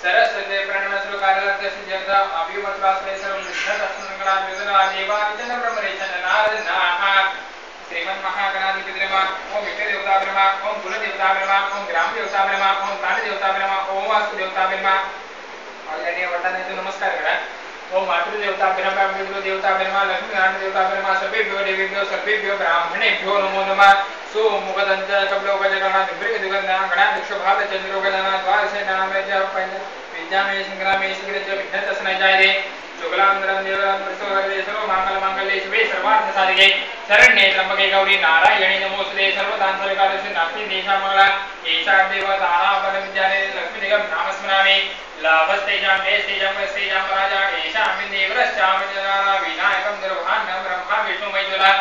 सरस्वती प्रणमस्वकारक सिद्ध्यर्थ अभिमतवास्वे सर्वनिष्ठतस्मंगला योजना देवा विजन ब्रह्मरेचन नारदनाः श्रीमन् महागणाधिपति नमः ओम इष्ट देवता ब्रह्मा ओम कुल देवता ब्रह्मा ओम ग्राम देवता ब्रह्मा ओम प्राण देवता ब्रह्मा ओम वास्तु देवता ब्रह्मा आदरणीय वंदनीय नमस्कार करा ओम मातृ देवता ब्रह्मा पितृ देवता ब्रह्मा लक्ष्मी नारायण देवता ब्रह्मा सर्वेभ्यो देवेभ्यो सर्वेभ्यो ब्राह्मणेभ्यो नमो नमः सो मुखदंत कपिलोगजगणा दिव्यगणा गणाध्यक्ष भाल चंद्रोगणा द्वादशे नामे च पंच विद्यामे संग्रामे शिग्रज विघ्नतस्मै जायते शुक्लांबरं देवरं प्रसोहरे सर्व मंगल मंगले शिवे सर्वार्थ साधिके शरण्ये त्र्यंबके गौरी नारायणी नमोस्तुते सर्वदानसर्वकारस्य नास्ति देशा मंगला एषा देव दानापन विद्याने लक्ष्मी निगम नामस्मरामि लाभस्तेजां देस्तेजां वस्तेजां राजा एषा देवरश्चाम जनाना विनायकं निर्वाणं ब्रह्मा विष्णु महेश्वरा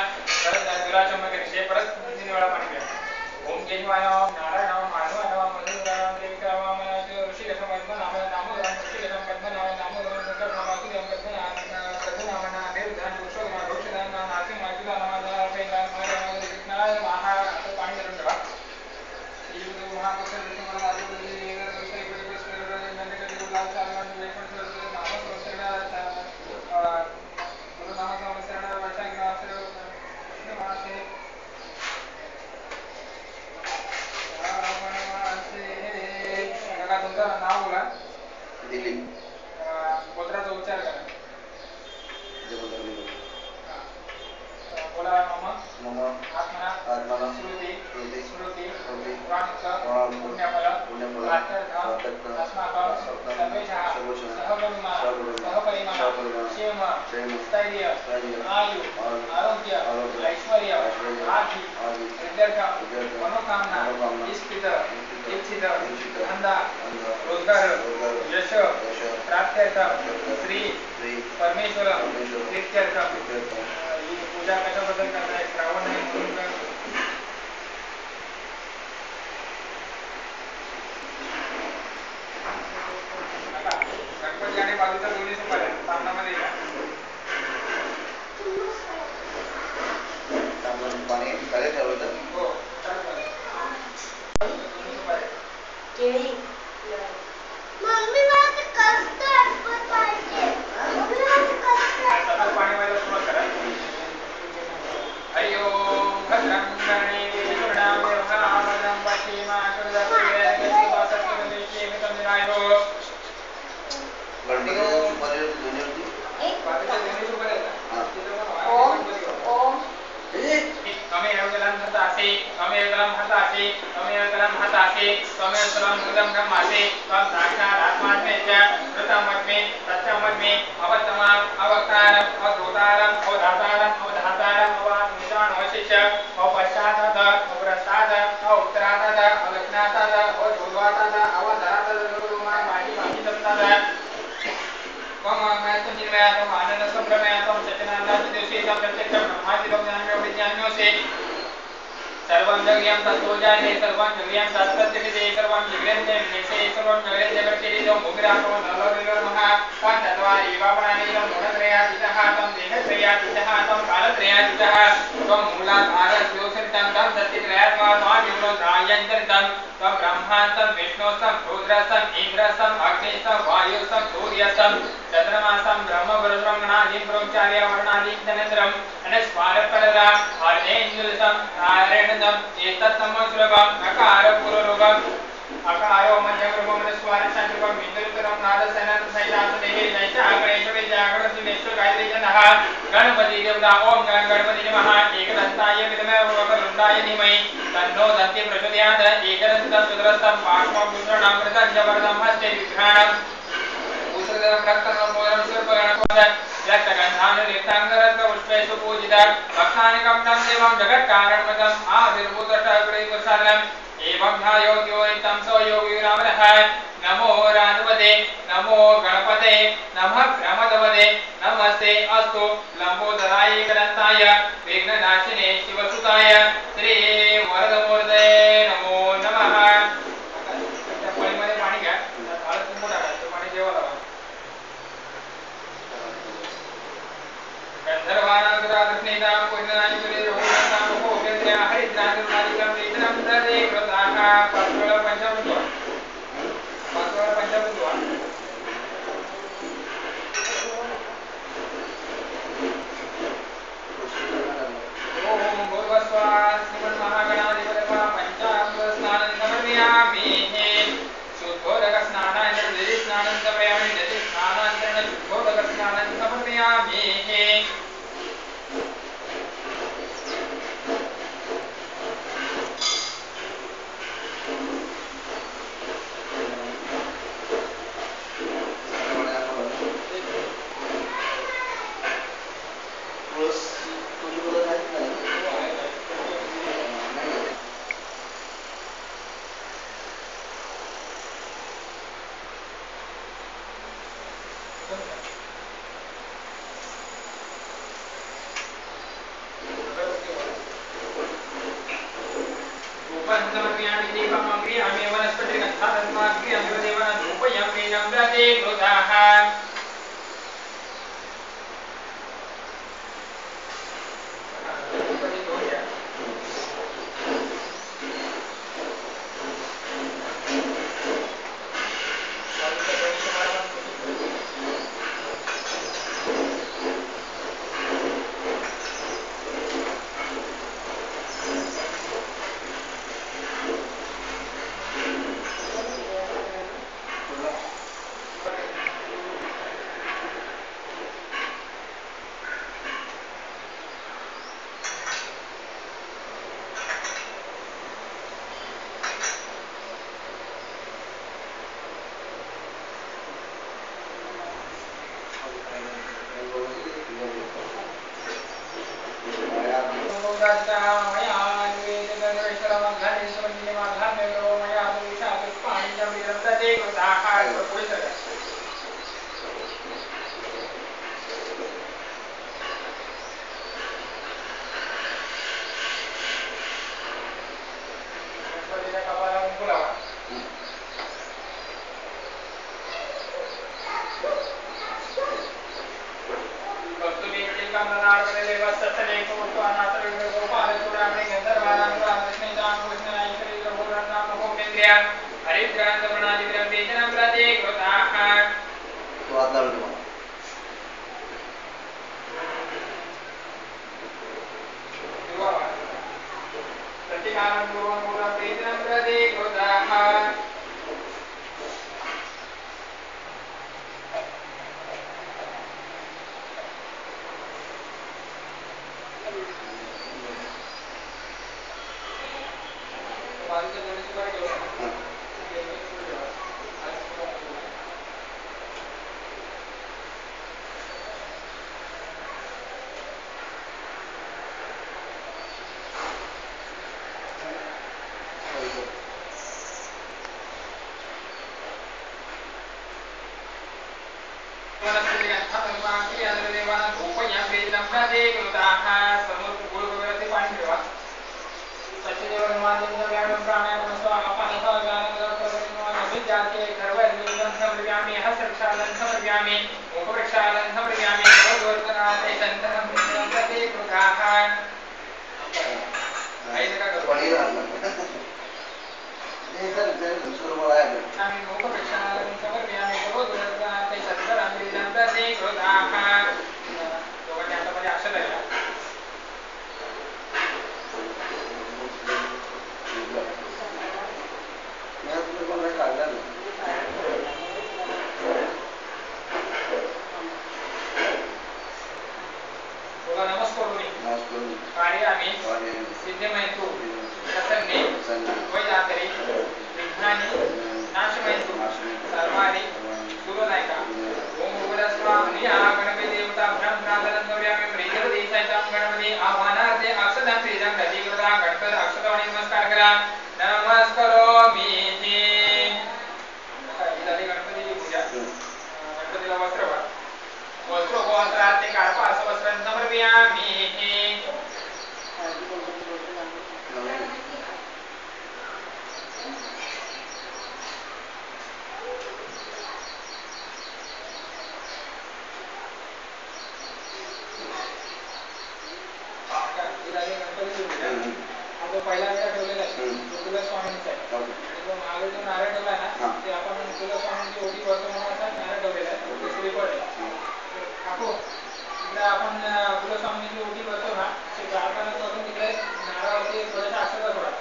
परदुरा चमके ऋषे परस्थिति वाला पानी पे ओम केशवाय नमः नारायण नमः माधवाय नमः मधुसूदनाय नमः देविकाय नमः ऋषि रसमन्म नाम नाम ऋषि रसमन्म नाम नाम शंकर नाम सुदेव कथन कथन नाम नाम देवदान पुरुषोत्तम रोक्षदान नाम नासिम माजुला नाम पेंगा नाम नाम कृष्णाय महा तो पानी करून ठेवा ये जो महापुरुष तुम्हाला आजूबाजूला येणार विषय परिवेश नंदकरी गुलाब चालना वेपण नाम संवत्सरणा गुरु नाम संवत्सरणा वाचा ग्रास कृष्ण मासे तुमचं नाव बोला दिलीप गोत्राचा उच्चार करा बोला मम मम आत्मना आत्मना श्रुती श्रुती श्रुती श्रुती प्राणिक पुण्यफल पुण्यफल प्रार्थना अस्माकं सर्वेषां सहपरिमाण क्षेम स्थैर्य आयु आरोग्य ऐश्वर्य आदि सिद्ध्यर्थ मनोकामना इष्टित इच्छित धंदा रोजगार यश प्राप्त्यर्थ श्री परमेश्वर प्रीत्यर्थ पूजा कशाबद्दल करताय श्रावण आहे म्हणून गणपती आणि बाजूच्या दोन्ही सुपाऱ्या सामनामध्ये या पाणी खाली ठेवायचं हो केळी मम्मी मला ते कस्टर्ड पण पाहिजे मम्मी मला ते कस्टर्ड सतत पाणी व्हायला सुरुवात करा हरि ओम भद्रं गणेशं देवहावनं पश्येमा कृतसत्त्वदेशेमितमिरायो गणपती सुपारी दोन्ही होती एक बाकीचे दोन्ही सुपारी आहेत ओम ओम अमेवकलं हतासे अमेवकलं हतासे अमेवकलं हतासे अमेवकलं मुदं ब्रह्मासे त्वं साक्षादात्मात्मे च ऋतमत्मे सत्यमत्मे अवत्तमाम् अवक्तारम् अवधूतारम् अवधातारम् अवधातारम् अवानिजानवशिष्य अवपश्चातः अवप्रस्ताद अवुत्तरातः अवदक्षिणातः अवधूर्वातः अवधरातः गुरुमा माहि माहितमतः त्वं मैत्तुञ्जिन्मया त्वं आनन्दसंभ्रमया त्वं सच्चिदानन्ददिवसे त्वं प्रत्यक्षं ब्रह्मासि त्वं ज्ञानविज्ञान्योऽसि सर्वं जगयं तत्तो जाने सर्वं जगयं तत्तद्विदे सर्वं जगयं जगन्नेसे सर्वं जगयं जगत्तेजो त्वं भूमिरापो नलोरिलोर्मः त्वं चत्वारि वामनानीलं गुणत्रयातीतः त्वं देहत्रयातीतः त्वं कालत्रयातीतः त्वं मूलाधारस्योऽसृतं त्वं सत्यत्रयात्मा त्वां रायन्तरितं त्वं ब्रह्मान्तं विष्णोस्तं रुद्रस्तं इन्द्रस्तं अग्निस्तं वायुस्तं सूर्यस्तं चन्द्रमासं ब्रह्मपुरुषं गणाधिं ब्रह्मचार्य वर्णाधिं धनेन्द्रं अनस्मारकलरा हरेन्द्रसं नारायणदं एतत्तमसुरभं नकारपुररूपम् अकारो मध्यमरूपं मनस्वारशान्तिरूपं इन्द्रतरं नादसेनं सैतासुदेहे नैषागणेशविद्यागणसुनेश्वर गायत्रीजनः गणपति देवता ओम गणपति नमः एकदन्ताय विद्महे वक्रतुण्डाय धीमहि तन्नो दन्ति प्रचोदयात् एकदन्तं चतुरस्तं पार्श्वं दुष्टं कृतज्ञवरदं हस्ते विघ्राणं उत्तरं रक्तं मोदं सर्पगणपद रक्तगन्धानुलिप्ताङ्गरत्नपुष्पेषु पूजितं भक्तानिकं तं देवं जगत्कारणमदम् आविर्भूतष्टगणेशशरणम् एवं ध्यायोत्योनितं स योगी रामः नमो राधवते नमो गणपते नमः प्रमदवते नमस्ते अस्तु लंबोदराय एकदन्ताय विघ्ननाशिने शिवसुताय श्री वरदमूर्ते नमो नमः पळीमध्ये पाणी घ्या हळद कुंकू टाकायचं पाणी जेवायला हे गणपती हा जो पहिला विडा ठेवलेला आहे तो कुलस्वामींचा आहे आणि जो मागे जो नारळ ठेवला आहे ना ते आपण कुलस्वामींची ओटी भरतो म्हणून असा नारळ ठेवलेला आहे तो श्रीफळ आहे. काकू इकडे आपण कुलस्वामींची ओटी भरतो ना ते जाताना वरून तिकडे नारळावरती थोड्याशा अक्षता सोडा.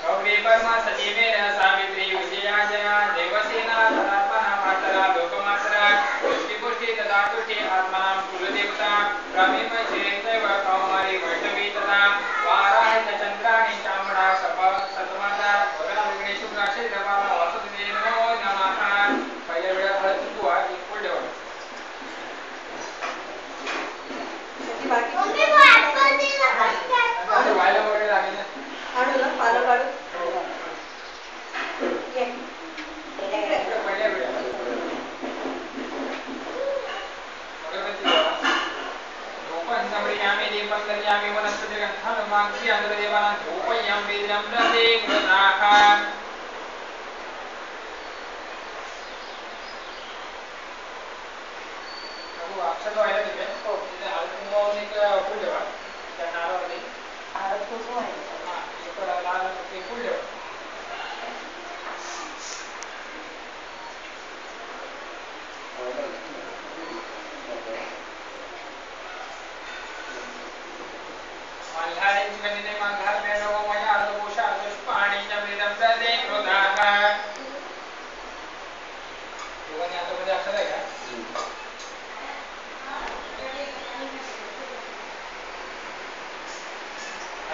गौरी परमा सतीमेन सावित्री विजया जया देवसेना तदात्मना मातरा लोकमातरा दृष्टिपुष्टि तदा तुष्टि आत्मनां कुलदेवता ब्राह्मीण चैव कौमारी वैष्णवी तथा वाराहि चंद्राणि चामुंडा सतमाता वरा विघ्नेश्वर राशि देवाला वासुदेव नमो नमः. पहिल्या वेळा हळद कुंकू एक फूल ठेवा. मम्मी वो ऍपल दे ना आता व्हायला वगैरे लागेल ना. काढू ना पालं काढू ये इकडे पहिल्या वेळा अगरबत्ती लावा. धूपं समर्पयामि दीपं दर्शयामि वनस्पतिगन्धं माक्षि अग्रदेवानां धूपयं वेदनं प्रते कृताः. प्रभु अक्षत व्हायला तिथे तिथे हळद कुंकवावरून एक फूल ठेवा त्या नारळावरती. हळद कुंकू आहे हा एक लाल एक फूल ठेवा. मल्हारीं कन्यने मल्हार मेळो मया अर्धकोशा पुष्पाणि च वेदं प्रते कृताः. दोघांनी हातामध्ये अक्षर आहे का?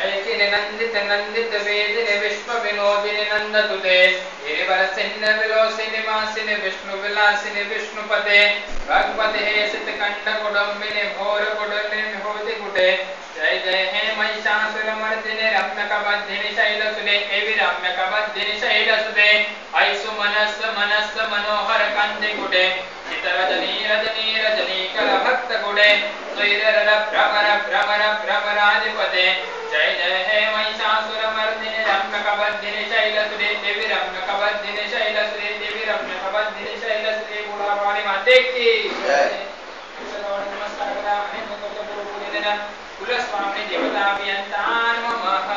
ऐकिनि नंदित नंदित वेदिनि विश्व विनोदिनि नंदतुते गिरिवरसिन्नि विलोसिनि मासिनि विष्णु विलासिनि विष्णुपते भगवते सितकंड कुडुम्बिनि भोर कुडुम्बिनि विभूति कुटे जय जय हे महिषासुरमर्दिनि रम्यकबन्धिनि शैलसुते एवि रम्यकबन्धिनि शैलसुते ऐसु मनस मनस मनोहर कंदि कुटे चितरजनी रजनी रजनीकर भक्त कुटे स्वैरर भ्रमर भ्रमर भ्रमराधिपते जय जय हे महिषासुरमर्दिनि रम्यकबन्धिनि शैलसुते देवी रम्यकबन्धिनि शैलसुते देवी रम्यकबन्धिनि शैलसुते बुढ़ावाणी माते की जय. नमस्कार करा आणि मंगल पूजन देना कुलस्वामी देवता अभियंतान नमः.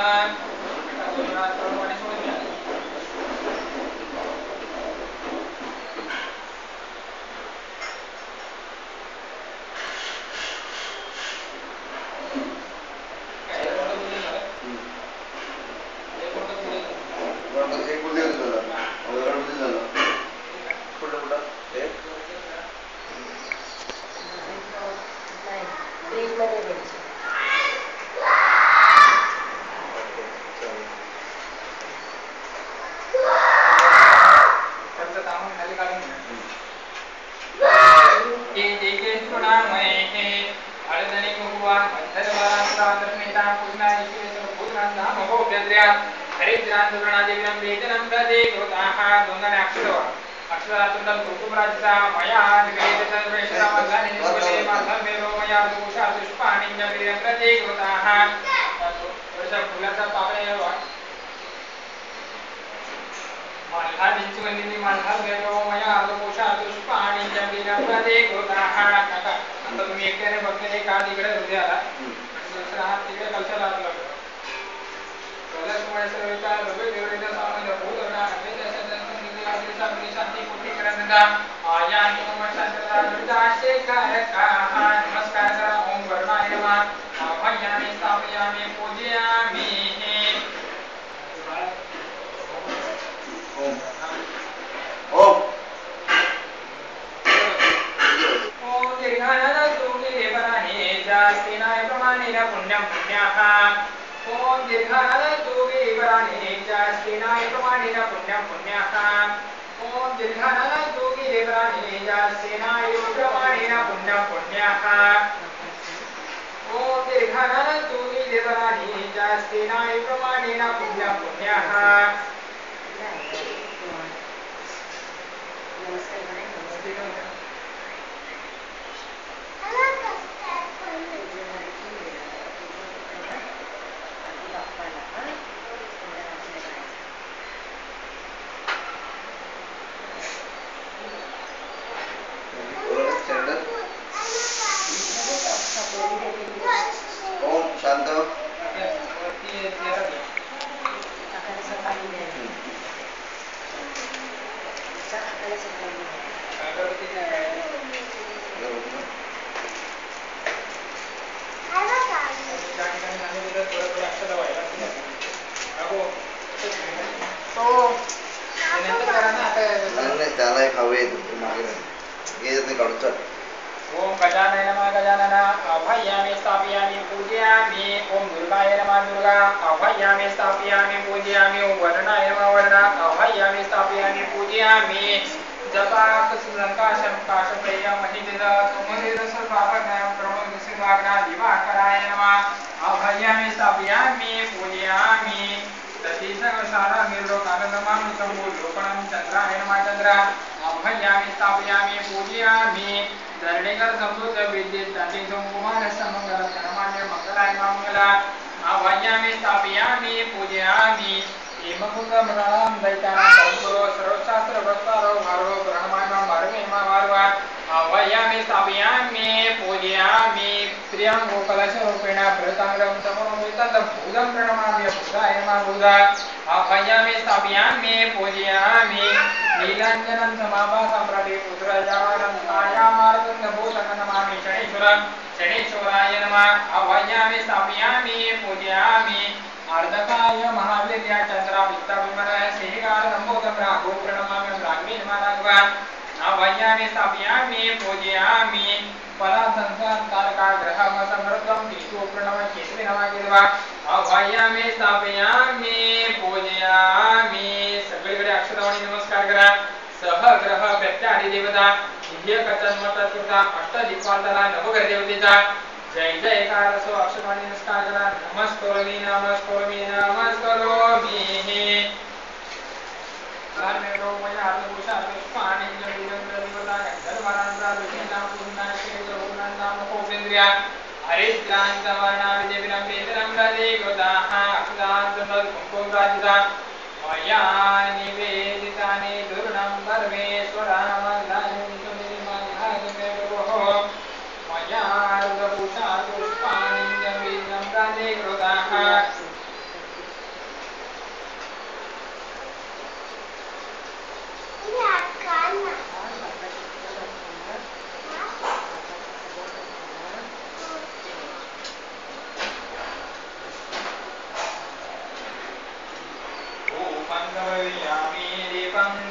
नमस्कार करा ओम वर्णाय नमः आवाहयामि स्थापयामि पूजयामि. ओम दीर्घानंदो गिरिवराणे जास्तिनाय प्रमाणेन पुण्यं पुण्याः. ओम दीर्घानंदो गिरिवराणे जास्तिनाय प्रमाणेन पुण्यं पुण्याः. ओम दीर्घानंदो गिरिवराणे जास्तिनाय प्रमाणेन पुण्यं पुण्याः. ओम दीर्घानंदो गिरिवराणे जास्तिनाय प्रमाणेन पुण्यं पुण्याः. त्याला एक हवे मागे नाही काढून चल. ओम गजाननाय नमः गजानन आवाहयामि स्थापयामि पूजयामि ओम दुर्गाय नमः दुर्गा आवाहयामि स्थापयामि पूजयामि ओम वरणाय नमः वरणा आवाहयामि स्थापयामि पूजयामि जपाक सुरंकाशम काशप्रिय महिदिद तुमरिद सर्वाभरणं प्रमोदसिवाग्ना दिवाकराय नमः आवाहयामि स्थापयामि पूजयामि ततीसंसारा निर्लोकानन्दमामि सम्भूलोकणं चन्द्राय नमः चन्द्र आवाहयामि स्थापयामि पूजयामि धरणीकर संभूत विद्युत तटी कुमार समंगल धर्मान्य मंगलाय मंगला आवाहयामि स्थापयामि पूजयामि हेमकुंड मृणाम दैतानां परमगुरो सर्वशास्त्र वक्तारो भारो ब्रह्माण्डं भारमेमा वारवा आवाहयामि स्थापयामि पूजयामि प्रियं गोकलशरूपेण प्रतांगं समोमितं भूतं प्रणमामि भूताय नमः भूता आवाहयामि स्थापयामि पूजयामि नीलांजनं समाभासं प्रति पुत्रजानं छायामार्गं भूतं नमामि शनेश्वराय नमः आवाहयामि स्थापयामि पूजयामि अर्धकाय महावीर्य चंद्राभिष्टविमन श्रीकार नमोदं राघो प्रणमामि ब्राह्मी नमः राघवा आवाहयामि स्थापयामि पूजयामि फलासंसार तारका ग्रहम समृद्धं केशव प्रणव केशवे नमः केशवा आवाहयामि स्थापयामि पूजयामि सगळीकडे अक्षरवाणी नमस्कार करा सह ग्रह प्रत्यादि देवता दिव्य कथन मत कृता अष्टदिक्पालला नवग्रह देवतेचा जय जयकार असो अक्षरवाणी नमस्कार करा नमस्करोमि नमस्करोमि नमस्करोमि कार्मेरो मया आत्मभूषा पुष्पाणि जलिदं देवता गंधर्वानांचा विष्णुना पूर्णाशेत्र पूर्णानाम कोपेंद्रिया हरिद्रांत वर्णा विदेविनं वेदनं रदे गोदाः अक्षदांत कुंकुम राजिता मया निवेदितानि दुर्णं परमेश्वरामन्दानि सुनिर्मल्यादिमेवोः मया अर्धभूषा पुष्पाणि जलिदं रदे गोदाः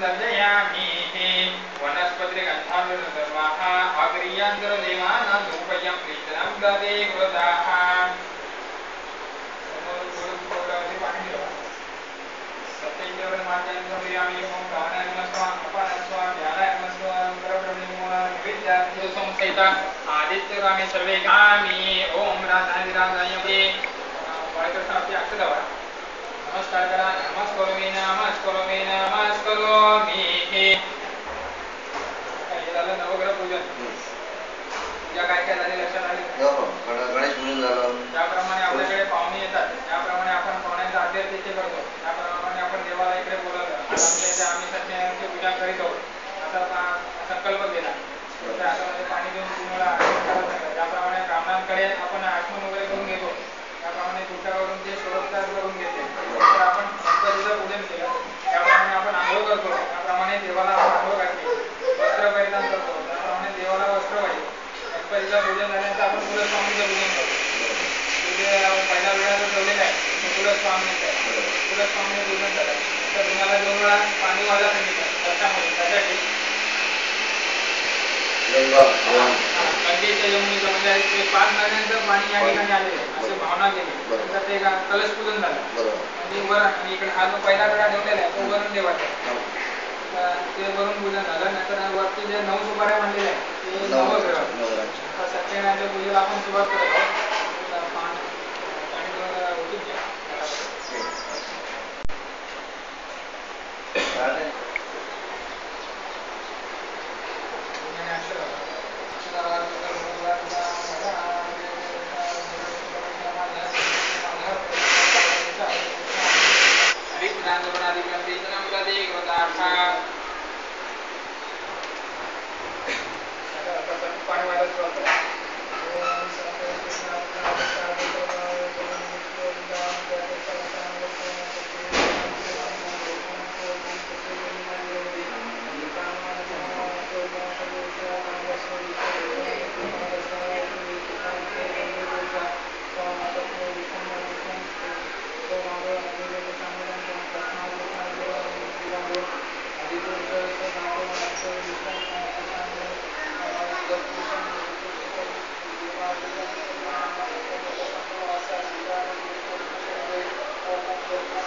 दर्शयामि वनस्पतिगन्धान् सर्वाः अग्रियान्तर देवान् धूपयं प्रीतनं ददे कृताः सत्येन्द्र मार्जन समयामि ओम प्राणाय नमः अपानाय नमः ज्ञानाय नमः परब्रह्मणो विद्यार्थि संस्थिता आदित्यगामी सर्वे गामी ओम राधाय वायुकृष्णापि अक्षरवा नमस्कार करा नमस्करोमि नमस्करोमि नमस्करोमि हे झालं नवग्रह पूजन पूजा काय काय झाली लक्षात आली गणेश पूजन झालं त्याप्रमाणे आपल्याकडे पाहुणे येतात त्याप्रमाणे आपण पाहुण्यांचा आदरातिथ्य करतो त्याप्रमाणे आपण देवाला इकडे बोलवलं आमच्या इथे आम्ही सत्यनारायणाची पूजा करीत आहोत असा संकल्प केला त्या हातामध्ये पाणी देऊन तुम्हाला आचमन करायला सांगितलं त्याप्रमाणे ब्राह्मणांकडे आपण आचमन वगैरे करून घेतो त्याप्रमाणे तुमच्याकडून ते स्वरूपकार करून घेते तर आपण गणपतीचं पूजन केलं त्याप्रमाणे आपण आंघोळ करतो त्याप्रमाणे देवाला आपण आंघोळ घातली वस्त्र परिधान करतो त्याप्रमाणे देवाला वस्त्र पाहिजे गणपतीचं पूजन झाल्यानंतर आपण कुलस्वामीचं पूजन करतो तुझे पहिल्या वेळेला ठेवलेलं आहे कुलस्वामीचं आहे कुलस्वामीचं पूजन झालं तर तुम्हाला 2 वेळा पाणी वाजा सांगितलं त्याच्यामध्ये त्यासाठी गंगेच्या यमुनेचं म्हणजे 5 नद्यांचं पाणी या ठिकाणी आलेलं आहे असे भावना केली नंतर ते कलश पूजन झालं आणि वरण आणि इकडे हा जो पहिला वेळा ठेवलेला आहे तो वरण देवाचा ते वरून पूजन झालं नंतर वरती जे 9 सुपाऱ्या मांडलेल्या आहेत ते नवग्रह सत्यनारायणाच्या पूजेला आपण सुरुवात करत आहोत पाणी ओतून घ्या Dewa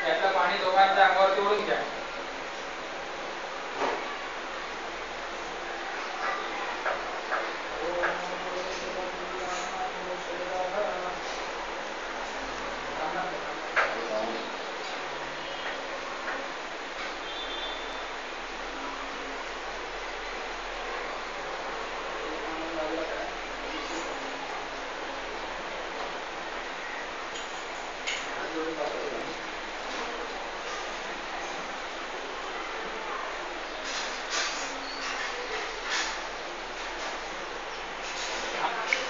त्यातलं पाणी दोघांच्या अंगावरती ओढून घ्या.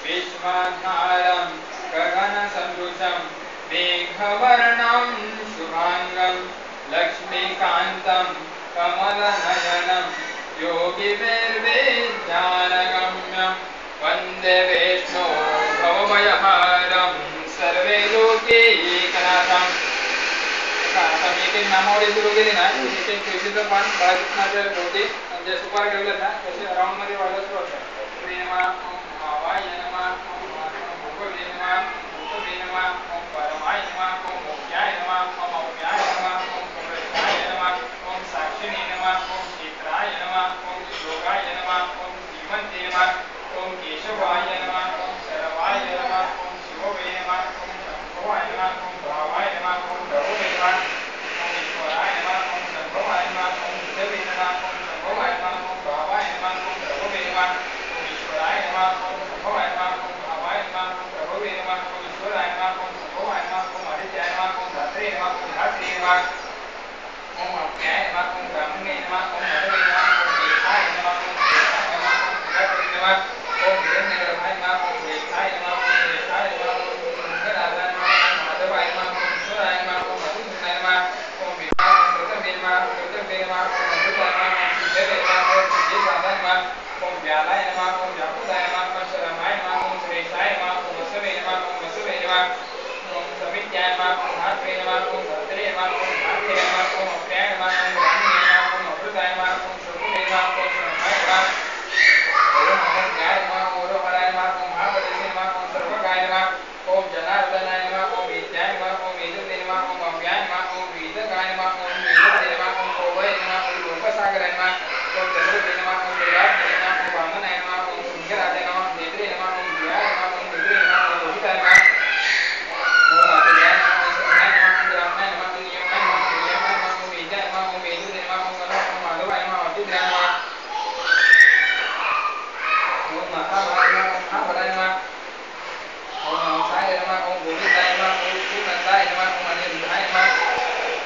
विश्वाधारं गगनसदृशं मेघवर्णं शुभांगं लक्ष्मीकान्तं कमलनयनं योगिभिर्विद्यानगम्यं वन्दे विष्णो भवभयहारं सर्वे लोकैकनाथम्. आता मी एक नामावली सुरू केली ना, एक तुळशीचं पान बाळकृष्णाच्या भोवती जे सुपार ठेवलं ना त्याचे राऊंड मध्ये वाढत सुरू होतं. प्रेमा भावाय नमः, ओम भगवते नमः, भूतवे नमः, ओम परमाय नमः, ओम मोक्षाय नमः, ओम अव्याय नमः, ओम पुरुषाय नमः, ओम साक्षिणे नमः, ओम क्षेत्राय नमः, ओम योगाय नमः, ओम श्रीमन्ते नमः, ओम केशवाय नमः, ओम शरवाय नमः, ओम शिववे नमः, ओम शंभवाय नमः, ओम भावाय नमः, ओम भगवते नमः, ओम ईश्वराय नमः, ओम शंभवाय नमः, ओम भूतवे नमः, ओम शंभवाय नमः, ओम भावाय नमः, ओम भगवते नमः, ओम ईश्वराय नमः, ओम शंभवाय नमः, ओम भावाय नमः, ओम भगवते नमः, ओम ईश्वराय नमः, ओम शंभवाय नमः, ओम आदित्याय नमः, ओम धात्रे नमः, ओम धात्रे नमः, ओम अज्ञाय नमः, ओम ब्राह्मणे नमः, ओम मधवे नमः, ओम देशाय नमः, ओम देशाय नमः, ओम प्रजापति नमः, ओम हिरण्यगर्भाय नमः, ओम देशाय नमः, ओम देशाय नमः, ओम गंगाधराय नमः, ओम माधवाय नमः, ओम ईश्वराय नमः, ओम मधुसूदनाय नमः, ओम विष्णु प्रथमे नमः, ओम रुद्रवे नमः, ओम अमृताय नमः, ओम सिद्धवे नमः, ओम सिद्धेशाय नमः, ओम व्यालाय नमः, ओम व्याकुताय नमः, ओम शरमाय नमः, ओम सुरेशाय नमः, ओम वसवे नमः, ओम वसवे नमः, ओम समित्याय नमः, ओम धात्रे नमः, ओम धात्रे नमः, ओम धात्रे नमः, ओम अप्याय नमः, ओम ब्राह्मणे नमः, ओम अमृताय नमः, ओम शकुने नमः, ओम शरमाय नमः, ओम अमोघाय नमः, ओम रोहराय नमः, ओम महाबलेशे नमः, ओम सर्वगाय नमः, ओम जनार्दनाय नमः, ओम वेद्याय नमः, ओम वेदवे नमः, ओम अव्याय नमः, ओम वेदगाय नमः, ओम वेदवे नमः, ओम कोवये नमः, ओम लोकसागराय नमः, ओम चंद्रवे नमः, ओम वेदाग्ने नमः, ओम वामनाय नमः, ओम सिंहराजाय नमः, ओम नेत्रे नमः, ओम धियाय नमः, ओम निद्रे नमः, ओम रोहिताय नमः, ओम आदित्याय नमः, ओम शरणाय नमः, ओम ब्राह्मणाय नमः, ओम नियमाय नमः, ओम नियमाय नमः, ओम वेद्याय नमः, ओम वेदवे नमः, ओम मनः, ओम माधवाय नमः, ओम अतिद्राय नमः, ओम महाबलाय नमः, ओम महाबलाय नमः, ओम नमसाय नमः, ओम गोविंदाय नमः, ओम सुनंदाय नमः, ओम अनिरुद्धाय नमः,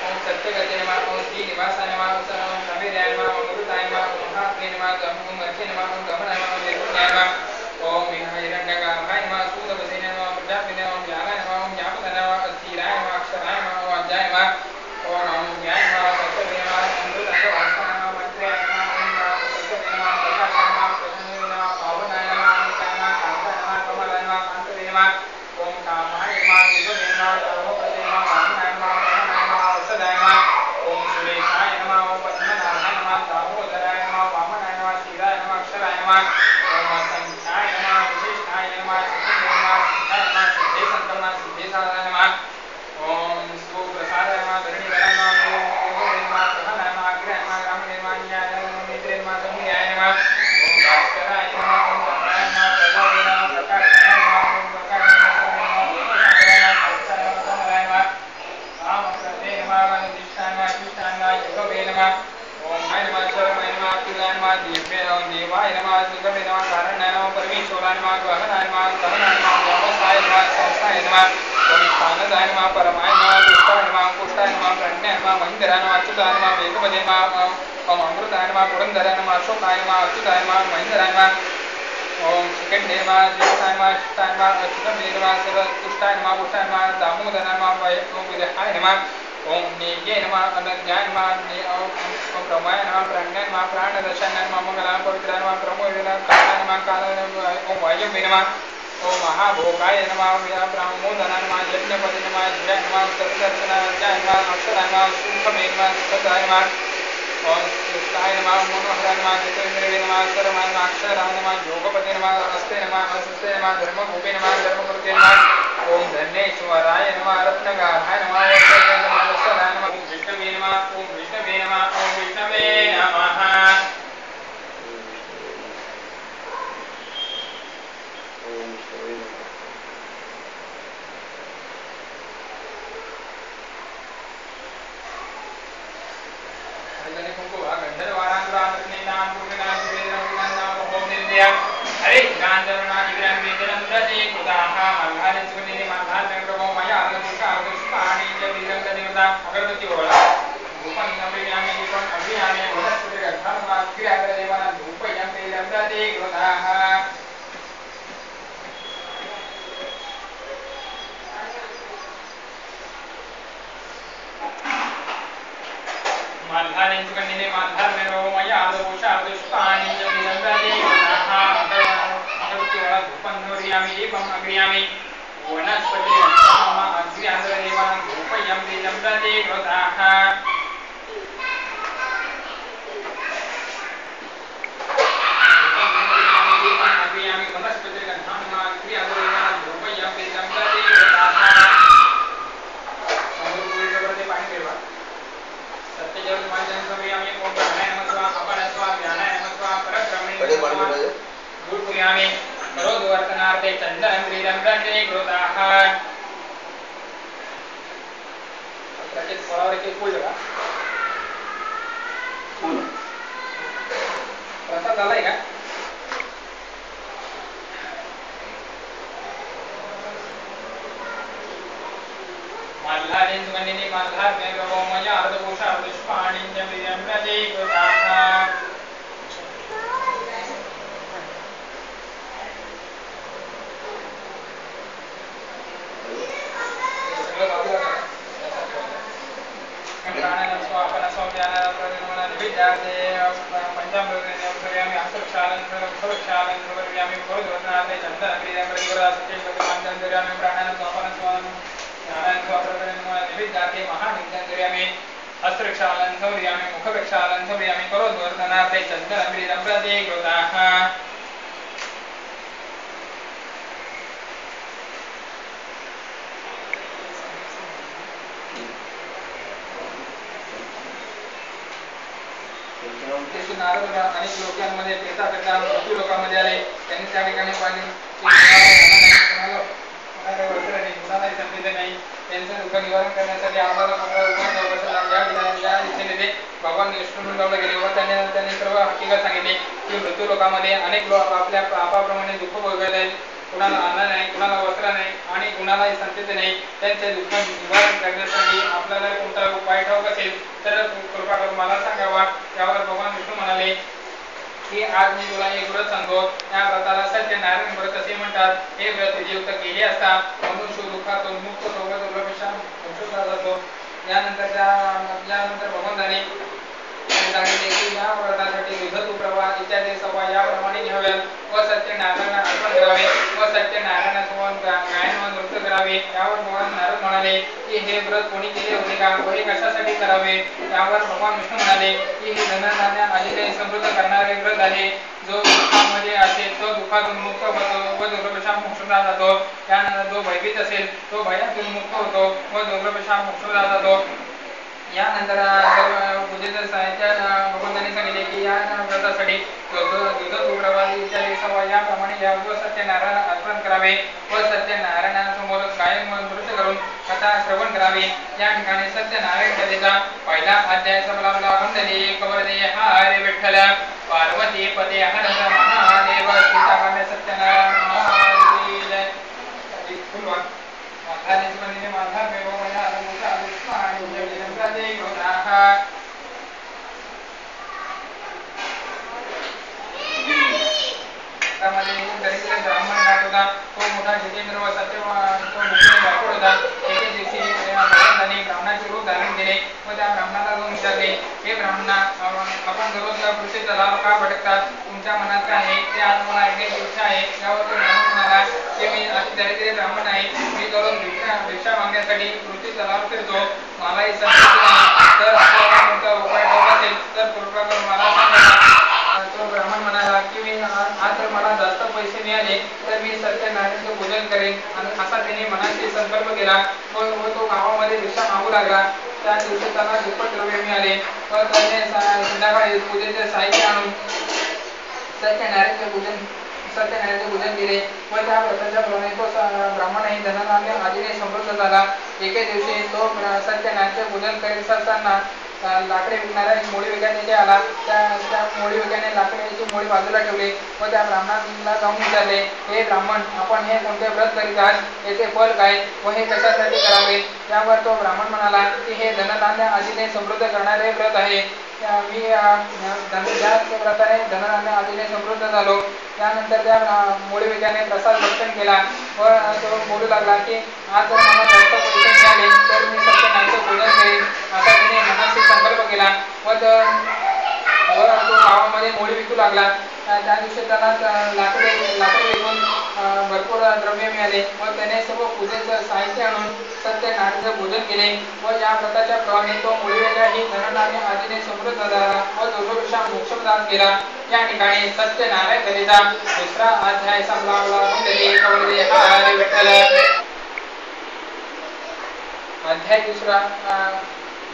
ओम सत्यगते नमः, ओम श्रीनिवासाय नमः, ओम समीराय नमः, ओम अमृताय नमः, ओम महात्मे नमः, ओम अर्चे नमः, ओम गमनाय नमः, ओम निर्गुण्याय नमः, ओम हिरण्यगर्भाय नमः, सूतवसे नमः, ओम प्रजापते नमः, ओम व्यालाय नमः, ओम व्यापकाय नमः, स्थिराय नमः, अक्षराय नमः, ओम अज्ञाय नमः, ओम अमोघाय नमः, सत्यवे नमः, ओम अमृताय नमः, मंत्र्याय नमः, ओम सत्यवे नमः, प्रकाशाय नमः, प्रसन्ने नमः, पावनाय नमः, अमृताय नमः, कान्ताय नमः, कमलाय नमः, कान्तवे नमः, ओम कामाय नमः, विभवे नमः, सर्वपदे नमः, वामनाय नमः, गमनाय नमः, वसदाय नमः, ओम सुरेशाय नमः, ओम पद्मनाभाय नमः, दामोदराय नमः, वामनाय नमः, क्षीराय नमः, अक्षराय नमः, ओम असंख्याय नमः, विशिष्टाय नमः, सिद्धे नमः, सिद्धाय नमः, सिद्धेशं नमः, सिद्धेशाय नमः, ओम सुप्रसादाय नमः, धरणीधराय नमः, ओम योगवे नमः, प्रधानाय नमः, अग्रहाय नमः, ग्रामणे नमः, न्यायाय नमः, नेत्रे नमः, समुदायाय नमः, ओम भास्कराय नमः, ओम चंद्राय नमः, प्रजावे नमः, प्रकाशाय नमः, ओम प्रकाशाय नमः, लोकसागराय नमः, कल्पसाय नमः, कमलाय नमः, कामप्रदे नमः, वनदिष्टाय नमः, शिष्टाय नमः, योगवे नमः, ओम माय नमः, शरमाय नमः, अतुलाय नमः, दिव्ये नमः, देवाय नमः, सुगमे नमः, कारणाय नमः, परमेश्वराय नमः, गहनाय नमः, सहनाय नमः, व्यावसाय नमः, संस्थाय नमः, ओम स्थानदाय नमः, परमाय नमः, दुष्टाय नमः, अंकुष्टाय नमः, प्रज्ञाय नमः, महेन्द्राय नमः, अच्युताय नमः, वेगवदे नमः, ओम अमृताय नमः, पुरंदराय नमः, अशोकाय नमः, अच्युताय नमः, महेन्द्राय नमः, ओम शिखंडे नमः, ज्येष्ठाय नमः, शिष्टाय नमः, अच्युतमे नमः, सर्वतुष्टाय नमः, पुष्टाय नमः, दामोदराय नमः, ओम विदेहाय नमः, ओम नेगे नमः, अनज्ञाय नमः, ओम प्रमय नमः, प्रज्ञाय नमः, प्राणदर्शनाय नमः, मंगलाय पवित्राय नमः, प्रमोदाय नमः, कालाय नमः, कालाय नमः, ओम वायवे नमः, ओम महाभोगाय नमः, प्रमोदनाय नमः, यज्ञपते नमः, जय नमः, सर्वदर्शनाय जय नमः, अक्षराय नमः, सुखमे नमः, सदाय नमः, ओम कृष्णाय नमः, मनोहराय नमः, जितेन्द्रिये नमः, सर्वमाय नमः, अक्षराय नमः, योगपते नमः, हस्ते नमः, हस्ते नमः, धर्मभूपे नमः, धर्मकृते नमः, ओम धन्येश्वराय नमः, रत्नगाराय नमः, वत्सलाय नमः, चंदने कुंकुम गंधर्वारांतरांतने नाम पुण्यनाम वेदनाम नाम होम निर्दया हरे गांधर्वना इग्राम वेदनम दते कृताः मल्हार चुनिने मल्हार चंद्रमो मया आदर्शा आदर्शपाणि च विरंग देवता अगरबत्ती ओळा धूपं नम्रयामि दीपं अभियामि वनस्पति गंधर्वाग्र्याग्र देवानां धूपयं वेदं दते कृताः मल्हार चुनिने मल्हार मेरो मया आदर्शा आदर्शपाणि च विरंग दते कृताः अगरबत्ती ओळा धूपं नम्रयामि दीपं अभियामि वनस्पति गंधर्वाग्र्याग्र देवानां धूपयं वेदं दते कृताः कडे पाणी पिठाचे गुरुपुर्यामि करोद्वर्तनार्थे चन्दनं क्रीडं दण्डे कृताः त्याचे फळावर एक फूल बघा फूल प्रसाद झालाय का मल्हारेन सुगंधिनी मल्हार मेघो मया अर्धपुषा पुष्पाणि च प्रियं प्रजे कृताः प्राणायाम स्वापन स्वाध्याय प्रनिर्मण विद्यार्थे पंचामृतेन उपयामि असक्षालं सर्वक्षालं सर्वव्यामि भवद्वदनाथे चन्दन क्रियां प्रतिवरा सत्यं प्रतिमानं दर्यामि प्राणायाम स्वापन स्वाम ज्ञानां स्वाप्रनिर्मण विद्यार्थे महानित्यं दर्यामि अस्त्रक्षालं सर्वव्यामि मुखक्षालं सर्वव्यामि करोद्वर्तनाथे चन्दन क्रियां प्रति कृताः तेथून नारद अनेक लोकांमध्ये पेता करता मृत्यू लोकांमध्ये आले त्यांनी त्या ठिकाणी पाहिले कुणालाही संधी नाही त्यांचं दुःख निवारण करण्यासाठी आम्हाला या दिशेने ते भगवान विष्णूला गेले व त्यांनी सर्व हकीकत सांगितली की मृत्यू लोकांमध्ये अनेक लोक आपल्या पापाप्रमाणे दुःख भोगत आहेत कुणाला अन्न नाही कुणाला वस्त्र नाही आणि कुणालाही संतती नाही त्यांचे दुःख निवारण करण्यासाठी आपल्याला कोणता उपाय ठाऊक असेल तर कृपा करून मला सांगावा त्यावर भगवान विष्णू म्हणाले की आज मी तुला एक व्रत सांगतो या व्रताला सत्यनारायण व्रत असे म्हणतात हे व्रत विधियुक्त केले असता मनुष्य दुःखातून मुक्त दुर्लभशा मोक्षला जातो यानंतर भगवंताने सांगितले की या व्रतासाठी दुध तुप्रवाह इत्यादी सभा याप्रमाणे घ्याव्यात व सत्यनारायण अर्पण करावे व सत्यनारायणासमोर गायन नृत्य करावे यावर भगवान नारद म्हणाले की हे व्रत कोणी केले होते का व हे कशासाठी करावे यावर भगवान विष्णू म्हणाले की हे धनधान्य आलेले समृद्ध करणारे व्रत आहे जो दुःखामध्ये असेल तो दुःखातून मुक्त होतो व दुर्लभशा मोक्षला जातो त्यानंतर जो भयभीत असेल तो भयातून मुक्त होतो व दुर्लभशा मोक्षला जातो यानंतर पूजेचं साहित्य भगवंतांनी सांगितले की या व्रतासाठी दुध तुप्रवाह इत्यादी सभा याप्रमाणे घ्या व सत्यनारायण अर्पण करावे व सत्यनारायणासमोर गायन नृत्य करून कथा श्रवण करावे या ठिकाणी सत्यनारायण कथेचा पहिला अध्याय संपला वंदने कवरदे हरे विठ्ठल पार्वती पते हर महादेव सीताकांड सत्यनारायण महादेव जय फुलवा मल्हारेन सुगंधिनी मल्हार मेघो मया अर्धपुषा पुष्पाणि च प्रियं प्रजे कृताः त्यामध्ये दरिद्र ब्राह्मण राहत होता तो मोठा जितेंद्र व सत्यवान तो मुख्य व्याकुळ होता एके दिवशी भगवंतांनी ब्राह्मणाचे रूप धारण केले व त्या ब्राह्मणाला जाऊन विचारले हे ब्राह्मणा आपण दररोज पृथ्वीचा लाभ का भटकतात तुमच्या मनात काय आहे ते आज मला ऐकण्याची इच्छा आहे यावर तो ब्राह्मण म्हणाला की मी अति दरिद्र ब्राह्मण आहे मी दररोज भिक्षा मागण्यासाठी पृथ्वीचा लाभ फिरतो मलाही संधी नाही तर आपल्याला कोणता उपाय ठाऊक असेल तर कृपा करून मला सांगा तो ब्राह्मण म्हणाला की मी आज जर मला जास्त पैसे मिळाले तर मी सत्यनारायणाचे पूजन करेन आणि असा त्याने मनाशी संकल्प केला व तो गावामध्ये भिक्षा मागू लागला त्या दिवशी त्याला दुप्पट द्रव्य मिळाले व त्याने संध्याकाळी पूजेचे साहित्य आणून सत्यनारायणाचे पूजन केले व त्या व्रताच्या प्रमाणे तो ब्राह्मणही धनाने आधीने समृद्ध झाला एके दिवशी तो सत्यनारायणाचे पूजन करीत असताना लाकडे विकणारा एक मोळी विकायला तिथे आला. त्या मोळी विकायने लाकडाची मोळी बाजूला ठेवली व त्या ब्राह्मणाला जाऊन विचारले, हे ब्राह्मण, आपण हे कोणते व्रत करीत आहात, याचे फल काय व हे कशासाठी करावे? त्यावर तो ब्राह्मण म्हणाला की हे धनधान्य आदीने समृद्ध करणारे व्रत आहे. मी ज्याच प्रकारे धनधान्य आदीने समृद्ध झालो. त्यानंतर त्या मोळी विक्याने प्रसाद भक्षण केला व तो बोलू लागला की आज जर मला जास्त पैसे मिळाले तर मी सत्यनारायणाचे पूजन करेन, असा तिने मनाशी संकल्प केला व तो गावामध्ये मोळी विकू लागला. त्या दिवशी त्याला लाकडे विकून भरपूर द्रव्य मिळाले व त्याने सर्व पूजेचं साहित्य आणून सत्यनारायणाचे पूजन केले व या व्रताच्या प्रमाणे तो मोळी विका ही धनधान्य आदीने समृद्ध झाला व दोषोपेक्षा मोक्ष प्रदान केला. या ठिकाणी सत्यनारायण कथेचा दुसरा अध्याय संपला. हरे विठ्ठल. अध्याय दुसरा.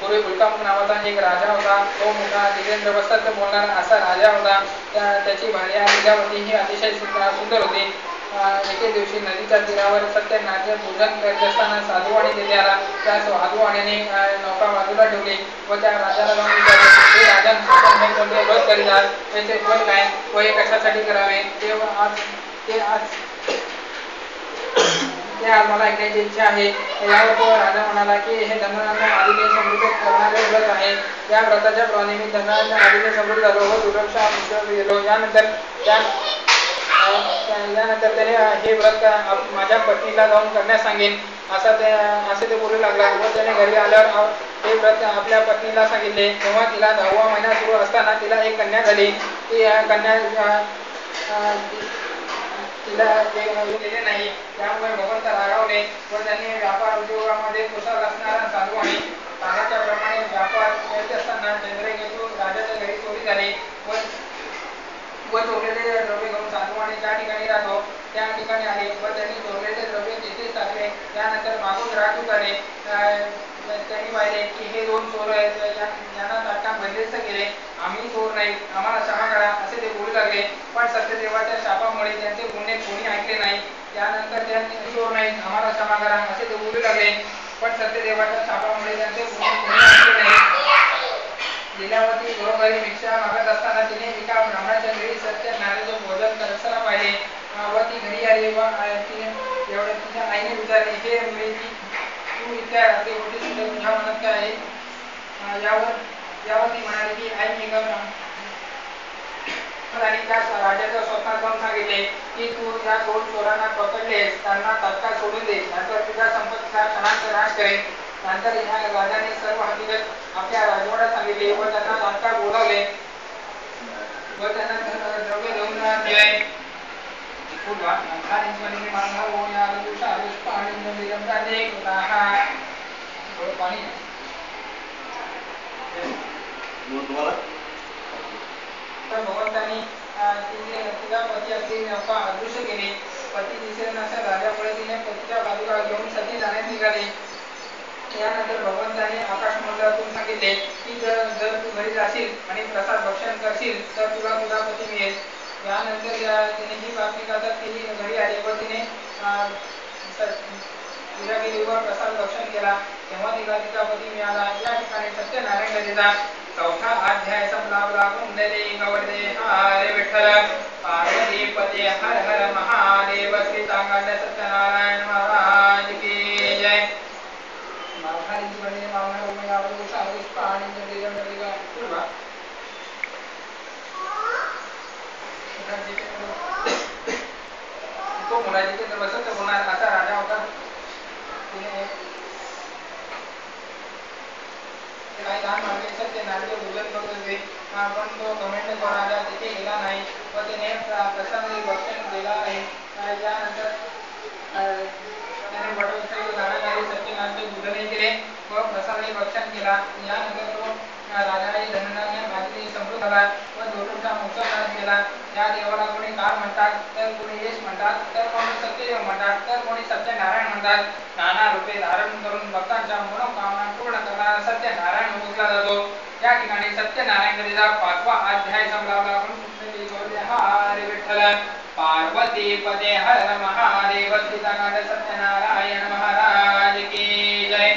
पूर्वी बुलकामुख नावाचा एक राजा होता. तो मोठा जितेंद्र वस्त्र बोलणारा असा राजा होता. त्याची भार्या लीलावती ही अतिशय सुंदर होती. एके दिवशी नदीच्या तीरावर सत्यनारायणाचे पूजन करत असताना साधुवाणी तेथे आला. त्या साधुवाणीने नौका बाजूला ठेवली व त्या राजाला जाऊन विचारले, हे राजन, आपण हे कोणते व्रत करीत आहात, त्याचे फल काय व हे कशासाठी करावे ते आज मला ऐकण्याची इच्छा आहे. यावर तो राजा म्हणाला की हे धनधान्य आदीने समृद्ध करणारे व्रत आहे. या व्रताच्या प्रमाणे मी धनधान्य आदीने समृद्ध झालो व दुर्लक्षा गेलो. यानंतर त्याने हे व्रत माझ्या पत्नीला जाऊन करण्यास सांगेन असे ते बोलू लागला व त्याने घरी आल्यावर हे व्रत आपल्या पत्नीला सांगितले. तेव्हा तिला 10वा महिना सुरू असताना तिला एक कन्या झाली. ती कन्या तिला दिले नाही. त्यामुळे भगवंत रागावले व त्यांनी व्यापार उद्योगामध्ये कुशल असणारा साधुवाणी सांगितल्या प्रमाणे व्यापार करत असताना चंद्रकेतू राजाच्या घरी चोरी झाली व चोरलेले द्रव्य घेऊन साधुवाणी ज्या ठिकाणी राहतो त्या ठिकाणी आले व त्यांनी चोरलेले द्रव्य तिथेच टाकले. त्यानंतर मागून राग झाले. त्यांनी पाहिले की हे दोन चोर आहेत, यांना ताटका बंदिस्त केले. आम्ही चोर नाही, आम्हाला क्षमा करा असे ते बोलू लागले. पण सत्यदेवाच्या शापामुळे त्यांचे बोलणे कोणी ऐकले नाही. त्यानंतर त्यांनी चोर नाही, आम्हाला क्षमा करा असे ते बोलू लागले. पण सत्यदेवाच्या शापामुळे त्यांचे बोलणे कोणी ऐकले नाही. लीलावती घरोघरी भिक्षा मागत असताना तिने एका ब्राह्मणाच्या घरी सत्यनारायणाचे भोजन करताना पाहिले व ती घरी आली व तिच्या आईने विचारले, हे मुली, तू इतक्या रात्री मोठी सुद्धा तुझ्या मनात काय आहे? यावर ती म्हणाली की आई, मी आणि त्या राजाच्या स्वप्नात जाऊन सांगितले की तू या दोन चोरांना पकडलेस, त्यांना तात्काळ सोडून दे, नंतर तुझ्या संपत्तीचा क्षणांचा नाश करेन. नंतर या राजाने सर्व हकीकत आपल्या राजवाड्यात सांगितले व त्यांना तात्काळ बोलावले व त्यांना द्रव्य देऊन दिले. तर भगवंतांनी तिचा पती असलेली नौका अदृश्य केली. पती दिसेल नसेल राजापुढे तिने पतीच्या बाजूला घेऊन सती जाण्यास निघाली. यानंतर भगवंतांनी आकाशमंडळातून सांगितले की जर तू घरी जाशील आणि प्रसाद भक्षण करशील तर तुला तुझा पती मिळेल. यानंतर तिने ही बातमी करतात ती घरी आली व तिने पूजा केली व प्रसाद भक्षण केला. तेव्हा तिला तिचा पती मिळाला. या ठिकाणी सत्यनारायण कथेचा चौथा अध्याय संपला. कुंडली गौरदे हरे विठ्ठल. पार्वती पते हर हर महादेव. श्री चांगल्या सत्यनारायण महाराज की जय. तो मुलाजीचे वसंत होणार असा राजा होता. काही लहान मागे सत्यनारायणाचे पूजन करत होते पण तो घमंड राजा तिथे गेला नाही व त्याने प्रसाद भक्षण केला आहे. यानंतर त्याने वटवृक्षाच्या झाडाखाली सत्यनारायणाचे पूजनही केले व प्रसादही भक्षण केला. यानंतर तो राजाने धनधान्य आदीने समृद्ध झाला व दोषांचा मोक्ष केला. त्या देवाला कोणी काळ म्हणतात, तर कोणी यश म्हणतात, तर कोणी सत्यदेव म्हणतात, तर कोणी सत्यनारायण म्हणतात. नाना रूपे धारण करून भक्तांच्या मनोकामना पूर्ण करणारा सत्यनारायण ओळखला जातो. या ठिकाणी सत्यनारायण कथेचा 5वा अध्याय संपला. हरे विठ्ठल. पार्वती पदे हर हर महादेव. श्री सत्यनारायण महाराज की जय.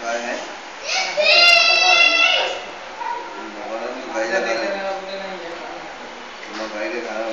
गाय है गाय के खाना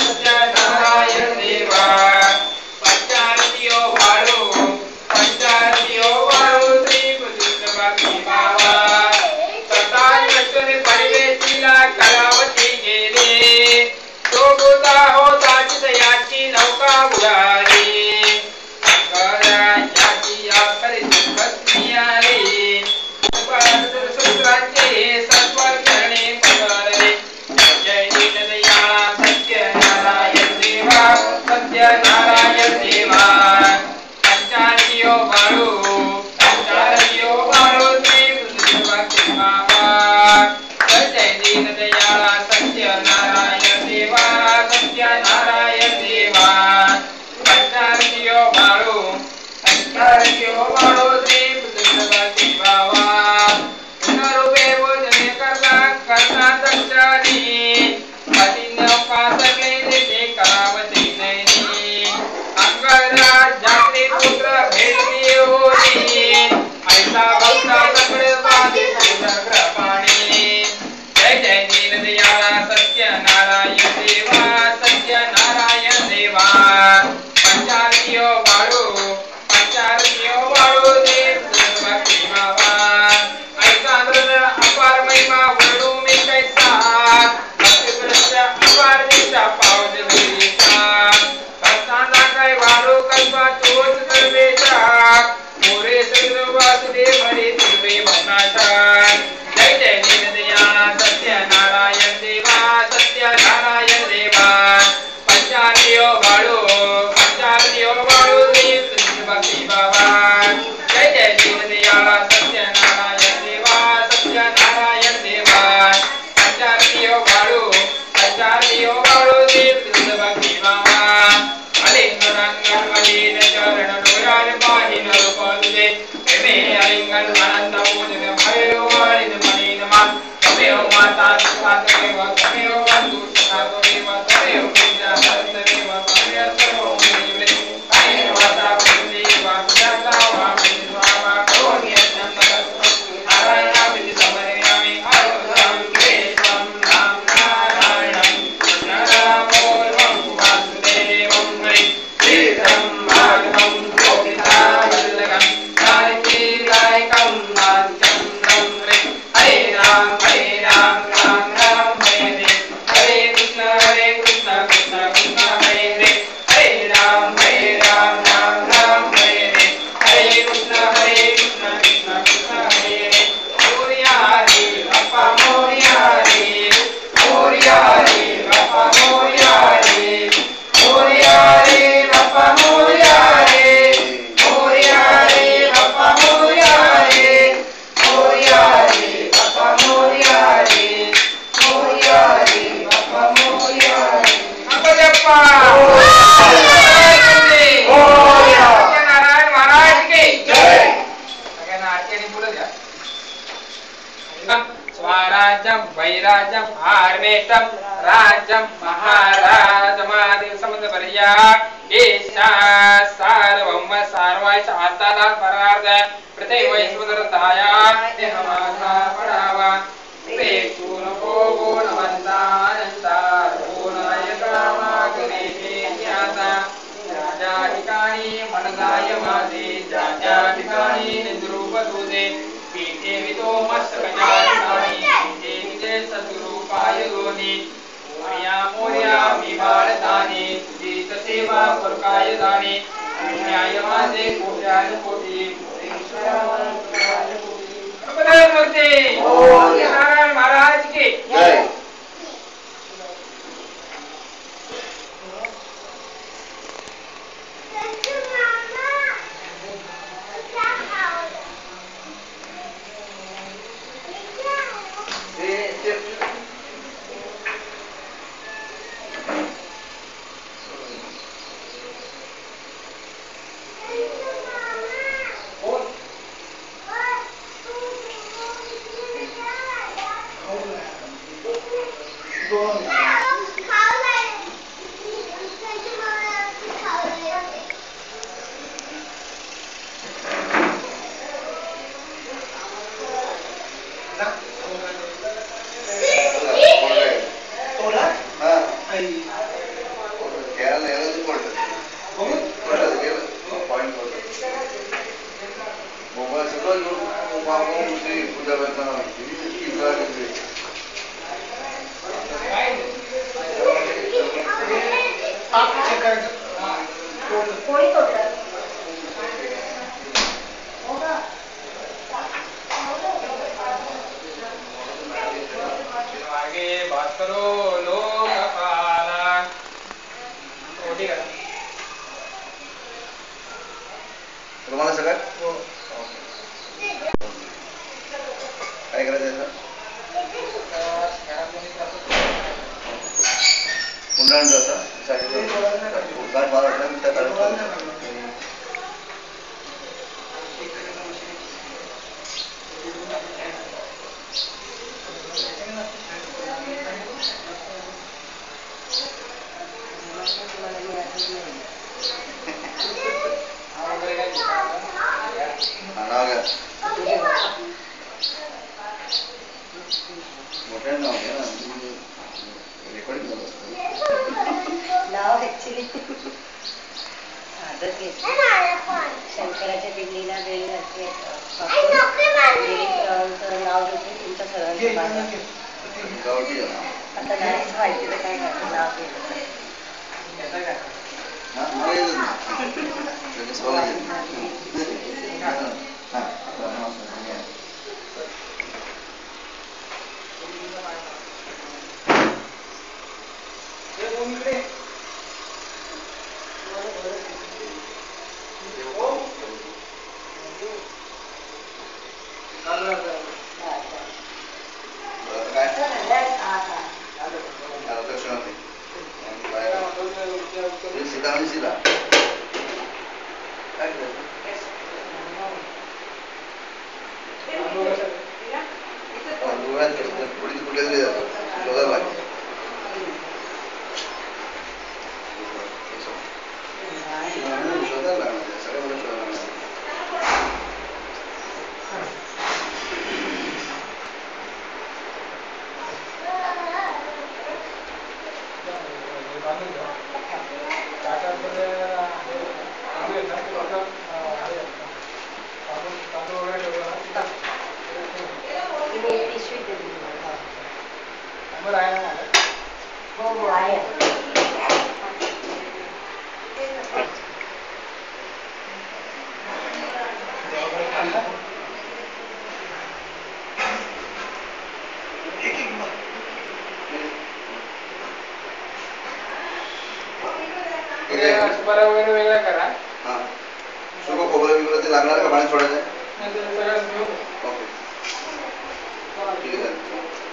सत्य नारायण देवा पंचारतियो भाड़ो पंचारतियो बाळू श्री भक्ती बाबा जय दीन दयाळा सत्यनारायण देवा पंचारतियो बाळू श्री भक्ती बाबा पुनरुपे भोजने करता दक्षानी पतिनो कासले देते करावती नैनी अंगराज जाते पुत्र भेटली होती ऐसा भक्ता सगळे वादी कृपाणी जय जय दीन दयाळा सत्यनारायण देवा पंचारतियो बाळू देव भक्ती बाबा ऐसा अपार महिमा वर्णू मी कैसा भक्तिभ्रष्ट अपार दिशा पावते दिशा भक्तांना काय वाढू कल्पा तोच सर्वेचा मोरे सगळ वासुदेव हरी तुझे भवनाचा जय जय दीन दयाळा सत्यनारायण देवा पंचारतियो बाळू देव भक्ती बाबा जय जय दीन दयाळा सत्यनारायण देवा पंचारतियो बाळू देव भक्ती बाबा अलिंगन मलिन चरण डोयाल पाहिन रूप तुझे प्रेमे अलिंगन आनंद पूजन भयो वाळिन मलिन मान तमेव माता तमेव बंधु सखा तमेव विद्या तमेव सर्व मुनिवृत अनेक माता पुण्य वाक्याता वामि स्वामा करोमि नारायण विधि समर्पयामि आत्मनाम कृष्णं नाम नारायणं कृष्णनामोर्वं वासुदेवं हरि कृष्णं भागवतं गोपिका वल्लभं नारकीलायकं नाचन्द्रं हरे राम राम राम हरे हरे कृष्ण कृष्ण कृष्ण हरे हरे राम राम राम हरे हरे कृष्ण कृष्ण कृष्ण हरे मोरिया रे बाप्पा मोरिया रे बाप्पा मोरिया रे बाप्पा मोरिया रे बाप्पा मोरिया रे बाप्पा मोरिया रे बाप्पा मोरिया रे अप्पा नारायण महाराज की जय सगळ्यांना आरती बोलू द्या स्वराज्यम वैराज्यम आर्वेशम राज्यम महाराजमादि समदपर्या ईशा सार्वभौम सार्वायच आत्ताला परार्थ प्रत्येक वैश्वरताया देहमासा पडावा प्रेक्षून गुणवंतानंता गुणायका मागणे ज्ञाता ज्या ठिकाणी मनदाय माझे ज्या ठिकाणी निद्रूप तुझे पीठे वितो मस्तकजा ठिकाणी पीठे विजय सद्रूपाय दोनी मोर्या मी बाळताने तुझीच सेवा फरकाय जाणे न्याय माझे कोट्यानुकोटी मूर्ती नारायण महाराज की जय तुम्हाला सगळं हो. काय करायचं याचं? घरात कोणी जातं. पुन्हा जाता गाठ मारा वाटलं त्या काढून नाव घ्या मोठ्या नाव घ्या ना रेकॉर्डिंग नाव ऍक्च्युली शंकराच्या दिल्लीला गेली असते नाव घेतले तुमच्या सर्वांचं गावठी आता नाहीच माहिती तर काय करायचं नाव घेतलं हो आहे सुपारा वगैरे वेगळा करा. हां सुकं खोबरं बिबरं ते लागणार का पाणी सोडायचं? नाही तर सगळं मिळून ओके ठीक आहे.